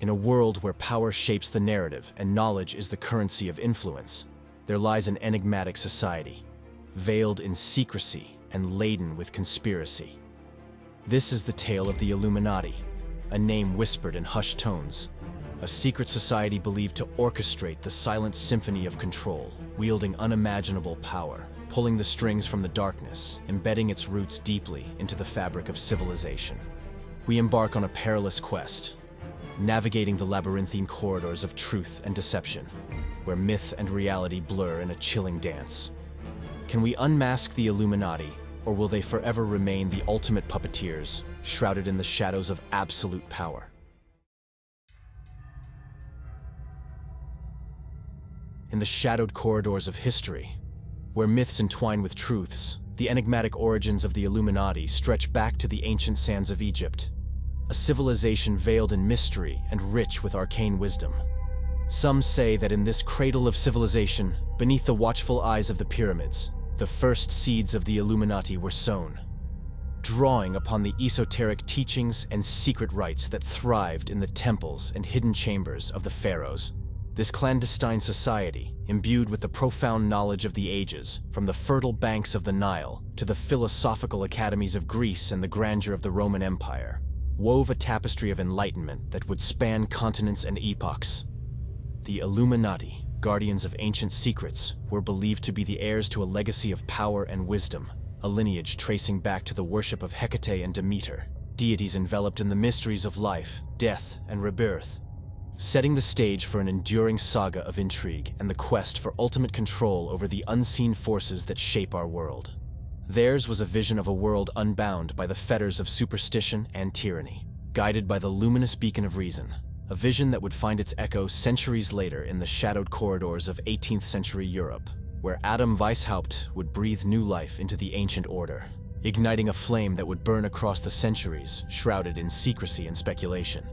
In a world where power shapes the narrative and knowledge is the currency of influence, there lies an enigmatic society, veiled in secrecy and laden with conspiracy. This is the tale of the Illuminati, a name whispered in hushed tones, a secret society believed to orchestrate the silent symphony of control, wielding unimaginable power, pulling the strings from the darkness, embedding its roots deeply into the fabric of civilization. We embark on a perilous quest, navigating the labyrinthine corridors of truth and deception, where myth and reality blur in a chilling dance. Can we unmask the Illuminati, or will they forever remain the ultimate puppeteers, shrouded in the shadows of absolute power? In the shadowed corridors of history, where myths entwine with truths, the enigmatic origins of the Illuminati stretch back to the ancient sands of Egypt, a civilization veiled in mystery and rich with arcane wisdom. Some say that in this cradle of civilization, beneath the watchful eyes of the pyramids, the first seeds of the Illuminati were sown, drawing upon the esoteric teachings and secret rites that thrived in the temples and hidden chambers of the pharaohs. This clandestine society, imbued with the profound knowledge of the ages, from the fertile banks of the Nile to the philosophical academies of Greece and the grandeur of the Roman Empire, wove a tapestry of enlightenment that would span continents and epochs. The Illuminati, guardians of ancient secrets, were believed to be the heirs to a legacy of power and wisdom, a lineage tracing back to the worship of Hecate and Demeter, deities enveloped in the mysteries of life, death, and rebirth, setting the stage for an enduring saga of intrigue and the quest for ultimate control over the unseen forces that shape our world. Theirs was a vision of a world unbound by the fetters of superstition and tyranny, guided by the luminous beacon of reason, a vision that would find its echo centuries later in the shadowed corridors of 18th century Europe, where Adam Weishaupt would breathe new life into the ancient order, igniting a flame that would burn across the centuries, shrouded in secrecy and speculation.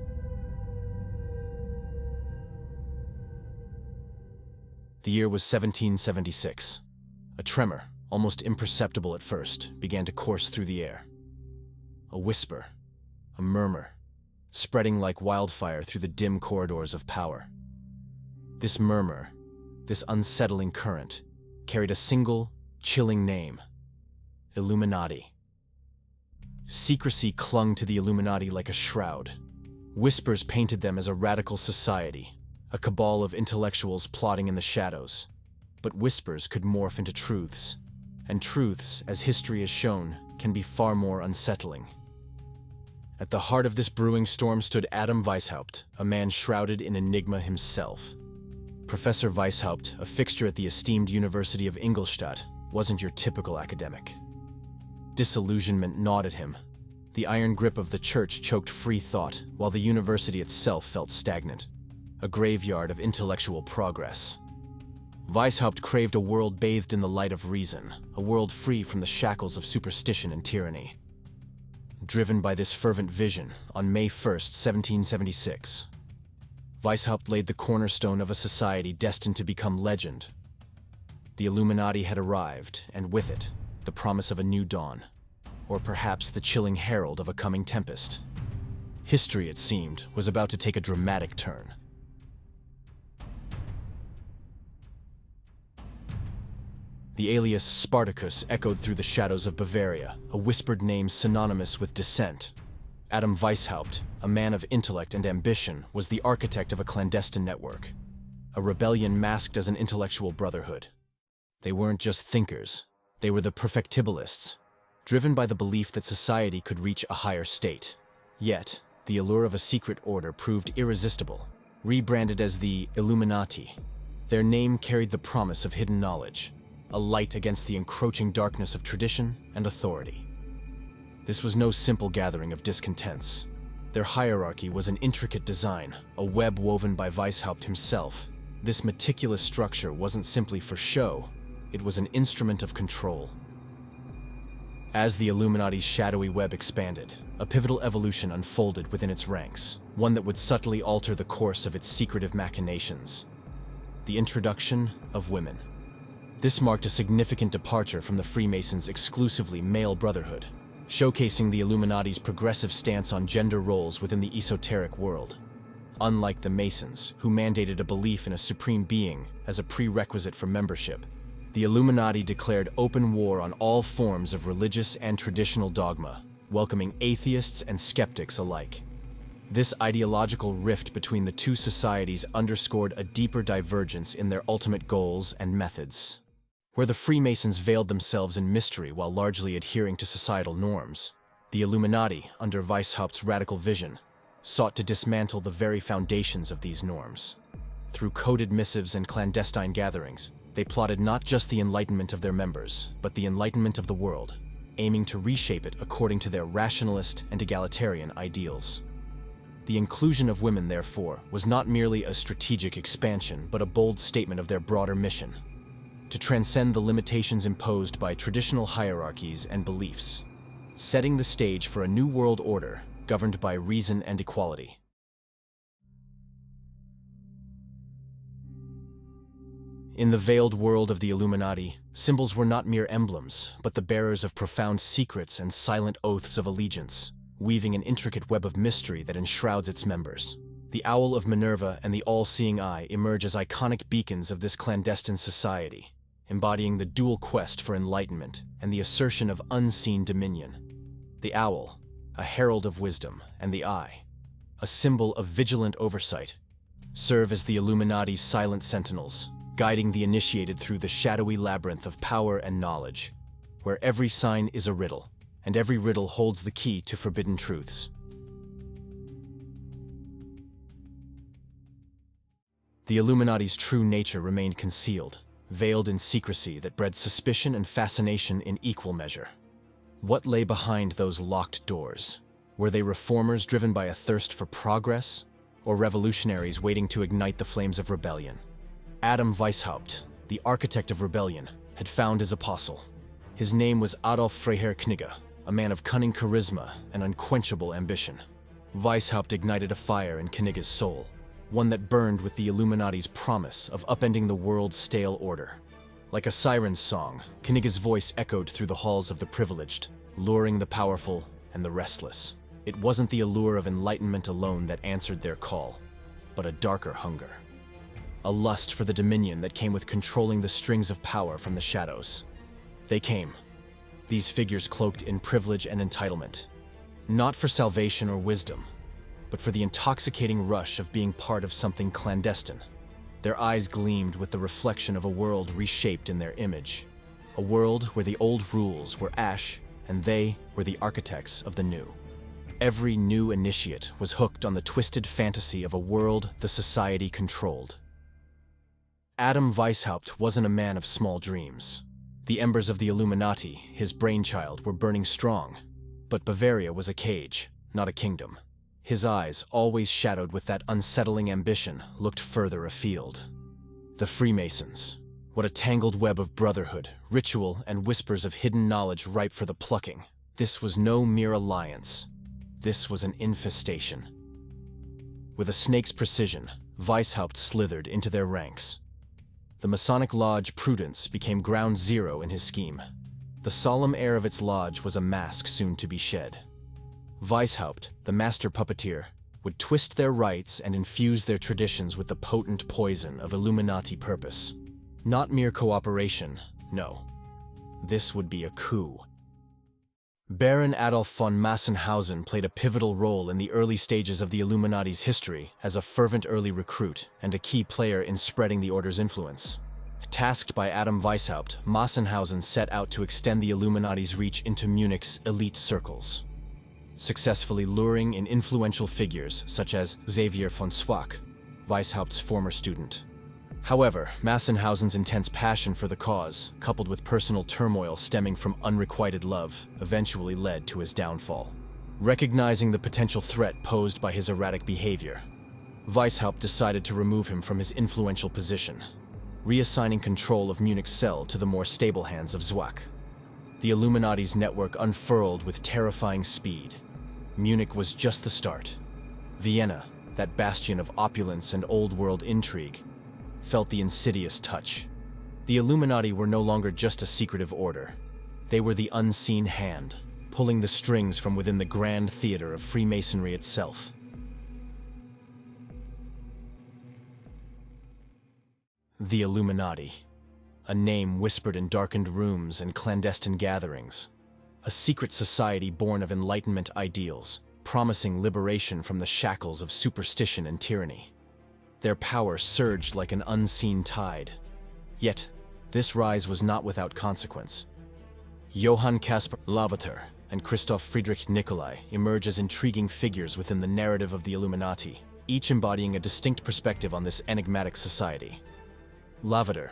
The year was 1776. A tremor, almost imperceptible at first, began to course through the air. A whisper, a murmur, spreading like wildfire through the dim corridors of power. This murmur, this unsettling current, carried a single, chilling name: Illuminati. Secrecy clung to the Illuminati like a shroud. Whispers painted them as a radical society, a cabal of intellectuals plotting in the shadows. But whispers could morph into truths, and truths, as history has shown, can be far more unsettling. At the heart of this brewing storm stood Adam Weishaupt, a man shrouded in enigma himself. Professor Weishaupt, a fixture at the esteemed University of Ingolstadt, wasn't your typical academic. Disillusionment gnawed at him. The iron grip of the church choked free thought, while the university itself felt stagnant, a graveyard of intellectual progress. Weishaupt craved a world bathed in the light of reason, a world free from the shackles of superstition and tyranny. Driven by this fervent vision, on May 1st, 1776, Weishaupt laid the cornerstone of a society destined to become legend. The Illuminati had arrived, and with it, the promise of a new dawn, or perhaps the chilling herald of a coming tempest. History, it seemed, was about to take a dramatic turn. The alias Spartacus echoed through the shadows of Bavaria, a whispered name synonymous with dissent. Adam Weishaupt, a man of intellect and ambition, was the architect of a clandestine network, a rebellion masked as an intellectual brotherhood. They weren't just thinkers, they were the perfectibilists, driven by the belief that society could reach a higher state. Yet, the allure of a secret order proved irresistible. Rebranded as the Illuminati, their name carried the promise of hidden knowledge, a light against the encroaching darkness of tradition and authority. This was no simple gathering of discontents. Their hierarchy was an intricate design, a web woven by Weishaupt himself. This meticulous structure wasn't simply for show, it was an instrument of control. As the Illuminati's shadowy web expanded, a pivotal evolution unfolded within its ranks, one that would subtly alter the course of its secretive machinations: the introduction of women. This marked a significant departure from the Freemasons' exclusively male brotherhood, showcasing the Illuminati's progressive stance on gender roles within the esoteric world. Unlike the Masons, who mandated a belief in a supreme being as a prerequisite for membership, the Illuminati declared open war on all forms of religious and traditional dogma, welcoming atheists and skeptics alike. This ideological rift between the two societies underscored a deeper divergence in their ultimate goals and methods. Where the Freemasons veiled themselves in mystery while largely adhering to societal norms, the Illuminati, under Weishaupt's radical vision, sought to dismantle the very foundations of these norms. Through coded missives and clandestine gatherings, they plotted not just the enlightenment of their members, but the enlightenment of the world, aiming to reshape it according to their rationalist and egalitarian ideals. The inclusion of women, therefore, was not merely a strategic expansion, but a bold statement of their broader mission: to transcend the limitations imposed by traditional hierarchies and beliefs, setting the stage for a new world order governed by reason and equality. In the veiled world of the Illuminati, symbols were not mere emblems, but the bearers of profound secrets and silent oaths of allegiance, weaving an intricate web of mystery that enshrouds its members. The Owl of Minerva and the All-Seeing Eye emerge as iconic beacons of this clandestine society, embodying the dual quest for enlightenment and the assertion of unseen dominion. The owl, a herald of wisdom, and the eye, a symbol of vigilant oversight, serve as the Illuminati's silent sentinels, guiding the initiated through the shadowy labyrinth of power and knowledge, where every sign is a riddle, and every riddle holds the key to forbidden truths. The Illuminati's true nature remained concealed, veiled in secrecy that bred suspicion and fascination in equal measure. What lay behind those locked doors? Were they reformers driven by a thirst for progress, or revolutionaries waiting to ignite the flames of rebellion? Adam Weishaupt, the architect of rebellion, had found his apostle. His name was Adolf Freiherr Knigge, a man of cunning charisma and unquenchable ambition. Weishaupt ignited a fire in Knigge's soul, one that burned with the Illuminati's promise of upending the world's stale order. Like a siren's song, Knigge's voice echoed through the halls of the privileged, luring the powerful and the restless. It wasn't the allure of enlightenment alone that answered their call, but a darker hunger. A lust for the dominion that came with controlling the strings of power from the shadows. They came, these figures cloaked in privilege and entitlement, not for salvation or wisdom, but for the intoxicating rush of being part of something clandestine. Their eyes gleamed with the reflection of a world reshaped in their image, a world where the old rules were ash and they were the architects of the new. Every new initiate was hooked on the twisted fantasy of a world the society controlled. Adam Weishaupt wasn't a man of small dreams. The embers of the Illuminati, his brainchild, were burning strong, but Bavaria was a cage, not a kingdom. His eyes, always shadowed with that unsettling ambition, looked further afield. The Freemasons. What a tangled web of brotherhood, ritual, and whispers of hidden knowledge ripe for the plucking. This was no mere alliance. This was an infestation. With a snake's precision, Weishaupt slithered into their ranks. The Masonic Lodge Prudence became ground zero in his scheme. The solemn air of its lodge was a mask soon to be shed. Weishaupt, the master puppeteer, would twist their rites and infuse their traditions with the potent poison of Illuminati purpose. Not mere cooperation, no. This would be a coup. Baron Adolf von Massenhausen played a pivotal role in the early stages of the Illuminati's history as a fervent early recruit and a key player in spreading the order's influence. Tasked by Adam Weishaupt, Massenhausen set out to extend the Illuminati's reach into Munich's elite circles, successfully luring in influential figures such as Xavier von Zwack, Weishaupt's former student. However, Massenhausen's intense passion for the cause, coupled with personal turmoil stemming from unrequited love, eventually led to his downfall. Recognizing the potential threat posed by his erratic behavior, Weishaupt decided to remove him from his influential position, reassigning control of Munich's cell to the more stable hands of Zwack. The Illuminati's network unfurled with terrifying speed. Munich was just the start. Vienna, that bastion of opulence and old-world intrigue, felt the insidious touch. The Illuminati were no longer just a secretive order. They were the unseen hand, pulling the strings from within the grand theater of Freemasonry itself. The Illuminati, a name whispered in darkened rooms and clandestine gatherings. A secret society born of Enlightenment ideals, promising liberation from the shackles of superstition and tyranny. Their power surged like an unseen tide. Yet, this rise was not without consequence. Johann Caspar Lavater and Christoph Friedrich Nicolai emerge as intriguing figures within the narrative of the Illuminati, each embodying a distinct perspective on this enigmatic society. Lavater,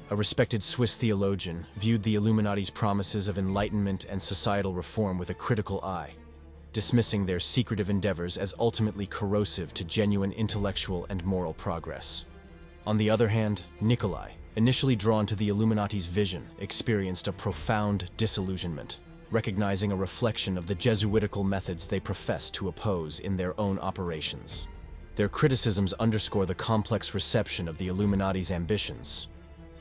a respected Swiss theologian, viewed the Illuminati's promises of enlightenment and societal reform with a critical eye, dismissing their secretive endeavors as ultimately corrosive to genuine intellectual and moral progress. On the other hand, Nicolai, initially drawn to the Illuminati's vision, experienced a profound disillusionment, recognizing a reflection of the Jesuitical methods they professed to oppose in their own operations. Their criticisms underscore the complex reception of the Illuminati's ambitions,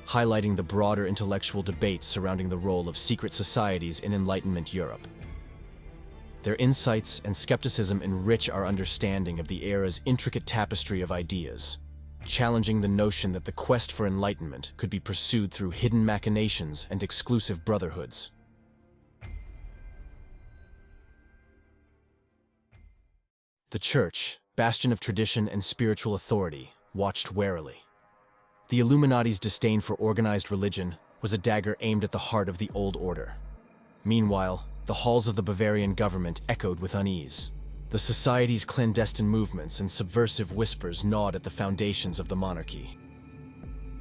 highlighting the broader intellectual debates surrounding the role of secret societies in Enlightenment Europe. Their insights and skepticism enrich our understanding of the era's intricate tapestry of ideas, challenging the notion that the quest for enlightenment could be pursued through hidden machinations and exclusive brotherhoods. The Church, bastion of tradition and spiritual authority, watched warily. The Illuminati's disdain for organized religion was a dagger aimed at the heart of the old order. Meanwhile, the halls of the Bavarian government echoed with unease. The society's clandestine movements and subversive whispers gnawed at the foundations of the monarchy.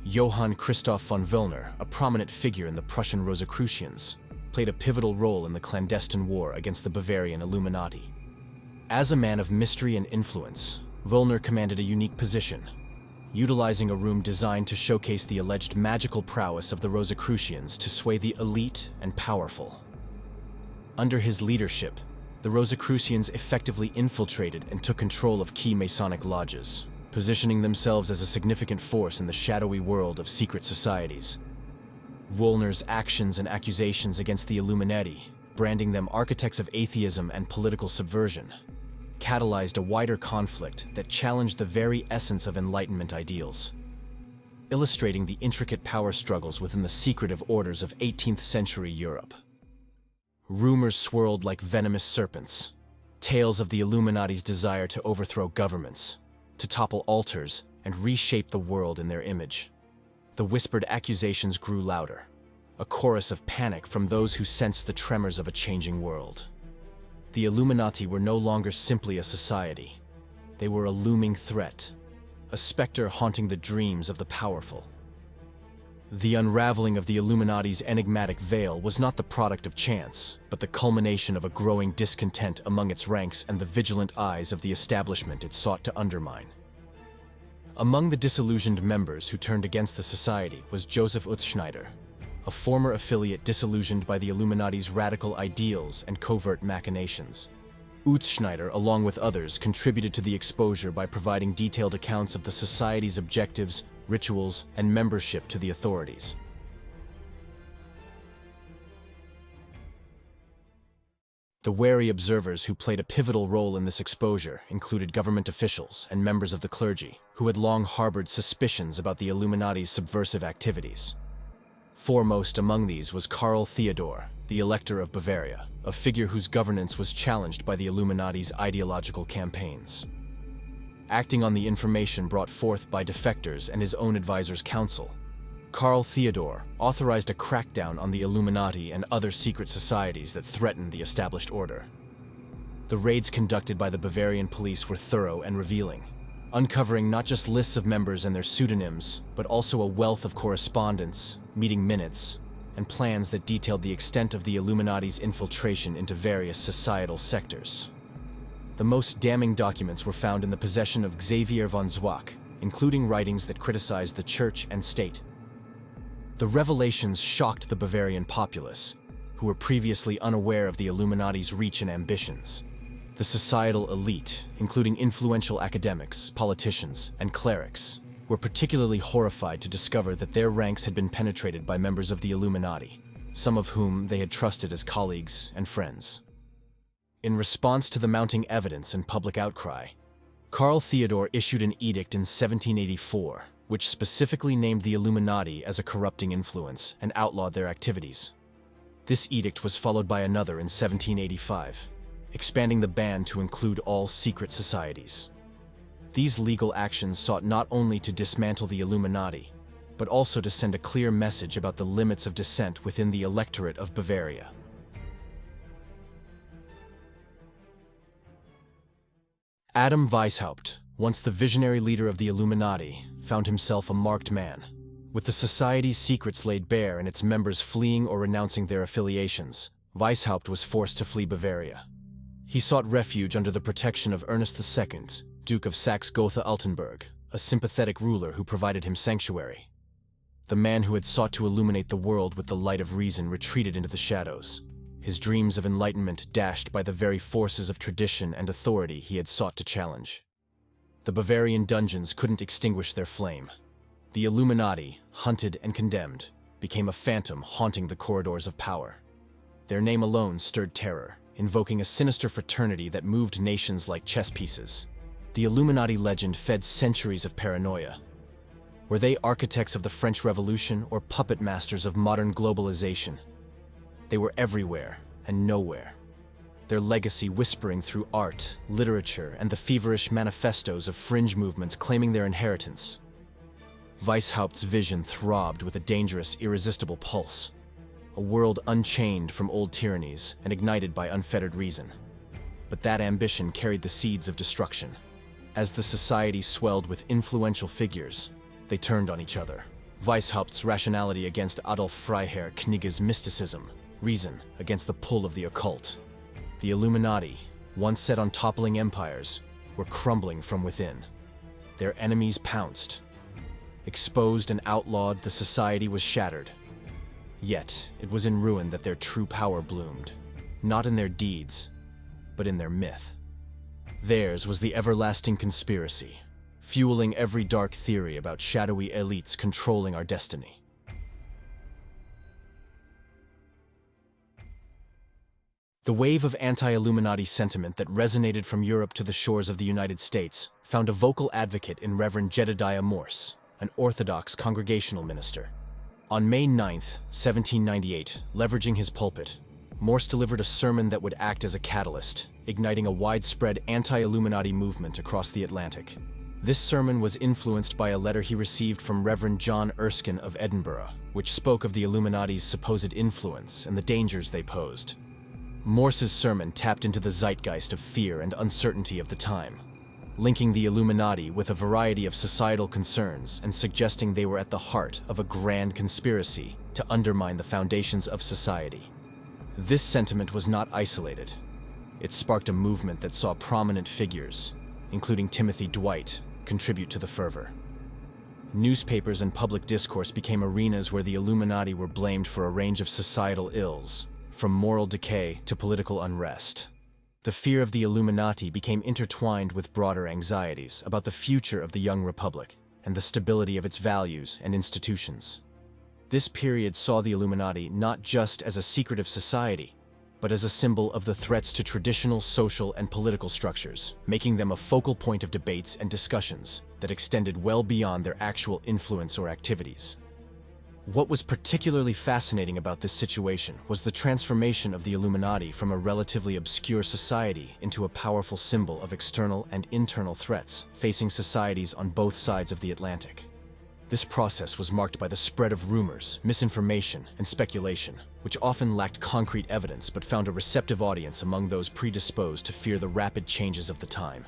Johann Christoph von Willner, a prominent figure in the Prussian Rosicrucians, played a pivotal role in the clandestine war against the Bavarian Illuminati. As a man of mystery and influence, Willner commanded a unique position, utilizing a room designed to showcase the alleged magical prowess of the Rosicrucians to sway the elite and powerful. Under his leadership, the Rosicrucians effectively infiltrated and took control of key Masonic lodges, positioning themselves as a significant force in the shadowy world of secret societies. Willner's actions and accusations against the Illuminati, branding them architects of atheism and political subversion, catalyzed a wider conflict that challenged the very essence of Enlightenment ideals, illustrating the intricate power struggles within the secretive orders of 18th-century Europe. Rumors swirled like venomous serpents, tales of the Illuminati's desire to overthrow governments, to topple altars and reshape the world in their image. The whispered accusations grew louder, a chorus of panic from those who sensed the tremors of a changing world. The Illuminati were no longer simply a society. They were a looming threat, a specter haunting the dreams of the powerful. The unraveling of the Illuminati's enigmatic veil was not the product of chance, but the culmination of a growing discontent among its ranks and the vigilant eyes of the establishment it sought to undermine. Among the disillusioned members who turned against the society was Joseph Utzschneider, a former affiliate disillusioned by the Illuminati's radical ideals and covert machinations. Utzschneider, along with others, contributed to the exposure by providing detailed accounts of the society's objectives, rituals, and membership to the authorities. The wary observers who played a pivotal role in this exposure included government officials and members of the clergy, who had long harbored suspicions about the Illuminati's subversive activities. Foremost among these was Karl Theodor, the Elector of Bavaria, a figure whose governance was challenged by the Illuminati's ideological campaigns. Acting on the information brought forth by defectors and his own advisors' council, Karl Theodor authorized a crackdown on the Illuminati and other secret societies that threatened the established order. The raids conducted by the Bavarian police were thorough and revealing, uncovering not just lists of members and their pseudonyms, but also a wealth of correspondence, meeting minutes, and plans that detailed the extent of the Illuminati's infiltration into various societal sectors. The most damning documents were found in the possession of Xavier von Zwack, including writings that criticized the church and state. The revelations shocked the Bavarian populace, who were previously unaware of the Illuminati's reach and ambitions. The societal elite, including influential academics, politicians, and clerics, were particularly horrified to discover that their ranks had been penetrated by members of the Illuminati, some of whom they had trusted as colleagues and friends. In response to the mounting evidence and public outcry, Karl Theodor issued an edict in 1784, which specifically named the Illuminati as a corrupting influence and outlawed their activities. This edict was followed by another in 1785, expanding the ban to include all secret societies. These legal actions sought not only to dismantle the Illuminati, but also to send a clear message about the limits of dissent within the electorate of Bavaria. Adam Weishaupt, once the visionary leader of the Illuminati, found himself a marked man. With the society's secrets laid bare and its members fleeing or renouncing their affiliations, Weishaupt was forced to flee Bavaria. He sought refuge under the protection of Ernest II, Duke of Saxe-Gotha-Altenburg, a sympathetic ruler who provided him sanctuary. The man who had sought to illuminate the world with the light of reason retreated into the shadows, his dreams of enlightenment dashed by the very forces of tradition and authority he had sought to challenge. The Bavarian dungeons couldn't extinguish their flame. The Illuminati, hunted and condemned, became a phantom haunting the corridors of power. Their name alone stirred terror, invoking a sinister fraternity that moved nations like chess pieces. The Illuminati legend fed centuries of paranoia. Were they architects of the French Revolution or puppet masters of modern globalization? They were everywhere and nowhere, their legacy whispering through art, literature, and the feverish manifestos of fringe movements claiming their inheritance. Weishaupt's vision throbbed with a dangerous, irresistible pulse, a world unchained from old tyrannies and ignited by unfettered reason. But that ambition carried the seeds of destruction. As the society swelled with influential figures, they turned on each other. Weishaupt's rationality against Adolf Freiherr Knigge's mysticism, reason against the pull of the occult. The Illuminati, once set on toppling empires, were crumbling from within. Their enemies pounced. Exposed and outlawed, the society was shattered. Yet, it was in ruin that their true power bloomed, not in their deeds, but in their myth. Theirs was the everlasting conspiracy, fueling every dark theory about shadowy elites controlling our destiny. The wave of anti-Illuminati sentiment that resonated from Europe to the shores of the United States found a vocal advocate in Reverend Jedediah Morse, an Orthodox congregational minister. On May 9, 1798, leveraging his pulpit, Morse delivered a sermon that would act as a catalyst, igniting a widespread anti-Illuminati movement across the Atlantic. This sermon was influenced by a letter he received from Reverend John Erskine of Edinburgh, which spoke of the Illuminati's supposed influence and the dangers they posed. Morse's sermon tapped into the zeitgeist of fear and uncertainty of the time, linking the Illuminati with a variety of societal concerns and suggesting they were at the heart of a grand conspiracy to undermine the foundations of society. This sentiment was not isolated. It sparked a movement that saw prominent figures, including Timothy Dwight, contribute to the fervor. Newspapers and public discourse became arenas where the Illuminati were blamed for a range of societal ills, from moral decay to political unrest. The fear of the Illuminati became intertwined with broader anxieties about the future of the young republic and the stability of its values and institutions. This period saw the Illuminati not just as a secretive society, but as a symbol of the threats to traditional social and political structures, making them a focal point of debates and discussions that extended well beyond their actual influence or activities. What was particularly fascinating about this situation was the transformation of the Illuminati from a relatively obscure society into a powerful symbol of external and internal threats facing societies on both sides of the Atlantic. This process was marked by the spread of rumors, misinformation, and speculation, which often lacked concrete evidence but found a receptive audience among those predisposed to fear the rapid changes of the time.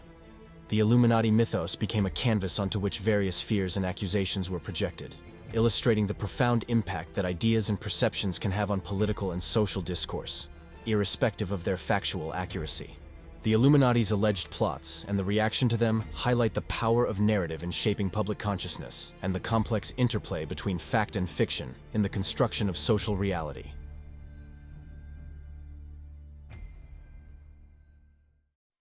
The Illuminati mythos became a canvas onto which various fears and accusations were projected, illustrating the profound impact that ideas and perceptions can have on political and social discourse, irrespective of their factual accuracy. The Illuminati's alleged plots and the reaction to them highlight the power of narrative in shaping public consciousness and the complex interplay between fact and fiction in the construction of social reality.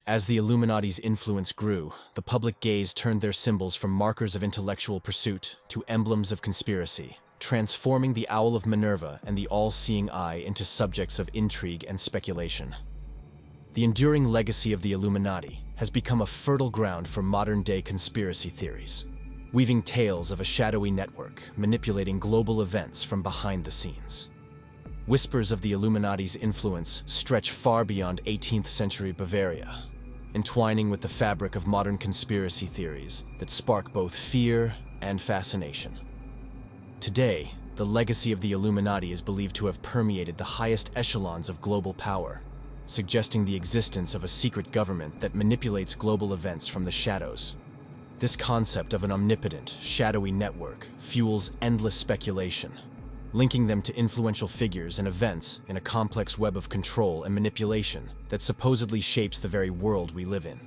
As the Illuminati's influence grew, the public gaze turned their symbols from markers of intellectual pursuit to emblems of conspiracy, transforming the Owl of Minerva and the all-seeing eye into subjects of intrigue and speculation. The enduring legacy of the Illuminati has become a fertile ground for modern-day conspiracy theories. weaving tales of a shadowy network manipulating global events from behind the scenes. Whispers of the Illuminati's influence stretch far beyond 18th century Bavaria, entwining with the fabric of modern conspiracy theories that spark both fear and fascination. Today, the legacy of the Illuminati is believed to have permeated the highest echelons of global power, suggesting the existence of a secret government that manipulates global events from the shadows. This concept of an omnipotent, shadowy network fuels endless speculation, linking them to influential figures and events in a complex web of control and manipulation that supposedly shapes the very world we live in.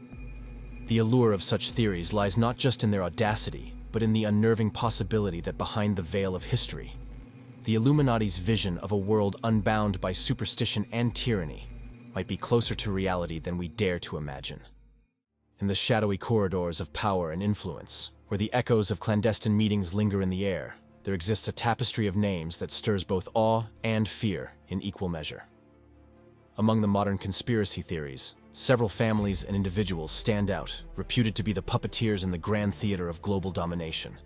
The allure of such theories lies not just in their audacity, but in the unnerving possibility that behind the veil of history, the Illuminati's vision of a world unbound by superstition and tyranny might be closer to reality than we dare to imagine. In the shadowy corridors of power and influence, where the echoes of clandestine meetings linger in the air, there exists a tapestry of names that stirs both awe and fear in equal measure. Among the modern conspiracy theories, several families and individuals stand out, reputed to be the puppeteers in the grand theater of global domination.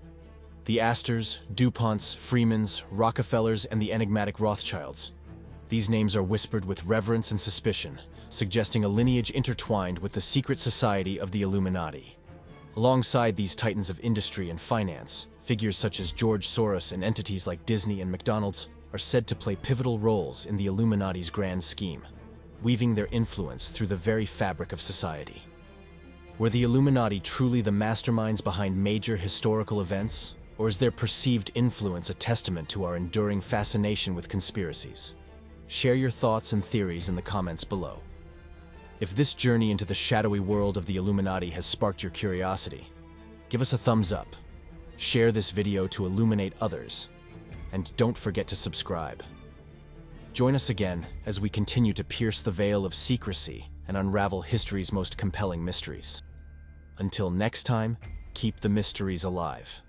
The Astors, DuPonts, Freemans, Rockefellers, and the enigmatic Rothschilds. These names are whispered with reverence and suspicion, suggesting a lineage intertwined with the secret society of the Illuminati. Alongside these titans of industry and finance, figures such as George Soros and entities like Disney and McDonald's are said to play pivotal roles in the Illuminati's grand scheme, weaving their influence through the very fabric of society. Were the Illuminati truly the masterminds behind major historical events, or is their perceived influence a testament to our enduring fascination with conspiracies? Share your thoughts and theories in the comments below. If this journey into the shadowy world of the Illuminati has sparked your curiosity, give us a thumbs up, share this video to illuminate others, and don't forget to subscribe. Join us again as we continue to pierce the veil of secrecy and unravel history's most compelling mysteries. Until next time, keep the mysteries alive.